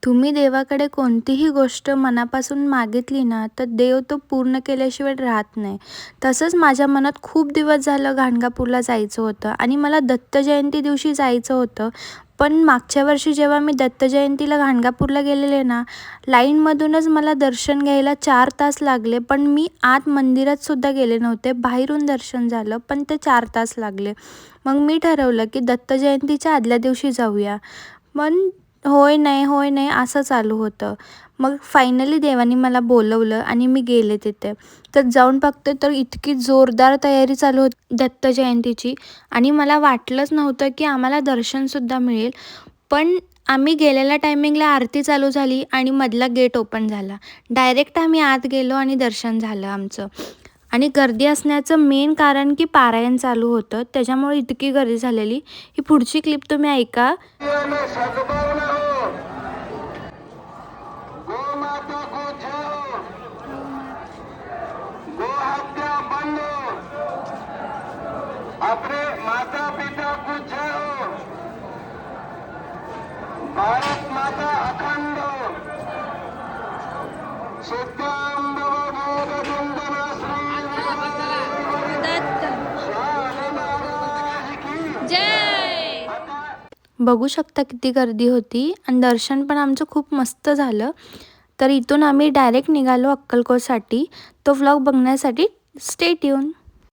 तुम्ही देवाकडे कोणतीही गोष्ट मनापासून मागितली ना, तर देव तो पूर्ण केल्याशिवाय राहत नाही. तसंच माझ्या मनात खूप दिवस झालं गाणगापूरला जायचं होतं आणि मला दत्त जयंती दिवशी जायचं होतं. पण मागच्या वर्षी जेव्हा मी दत्त जयंतीला गाणगापूरला गेलेले ना, लाईनमधूनच मला दर्शन घ्यायला 4 तास लागले. पण मी आत मंदिरात सुद्धा गेले नव्हते. बाहेरून दर्शन झालं, पण ते 4 तास लागले. मग मी ठरवलं की दत्त जयंतीच्या आदल्या दिवशी जाऊया. पण होय नाही, होय नाही असं चालू होतं. मग फायनली देवाने मला बोलवलं आणि मी गेले तिथे. तर जाऊन बघते तर इतकी जोरदार तयारी चालू होती दत्त जयंतीची आणि मला वाटलंच नव्हतं की आम्हाला दर्शनसुद्धा मिळेल. पण आम्ही गेलेल्या टायमिंगला आरती चालू झाली आणि मधला गेट ओपन झाला. डायरेक्ट आम्ही आत गेलो आणि दर्शन झालं आमचं. आणि गर्दी असण्याचं मेन कारण की पारायण चालू होतं, त्याच्यामुळे इतकी गर्दी झालेली. ही पुढची क्लिप तुम्ही ऐका. गोमाता को जय हो, गोहत्या बंद हो, अपने माता पिता को जय हो, भारत माता अखंड हो, सत्याम वंदना जय. बघू शकता किती गर्दी होती आणि दर्शन पण आमचं खूप मस्त झालं. तर इथून आम्ही डायरेक्ट निघालो अक्कलकोटसाठी. तो व्लॉग बघण्यासाठी स्टे ट्यून.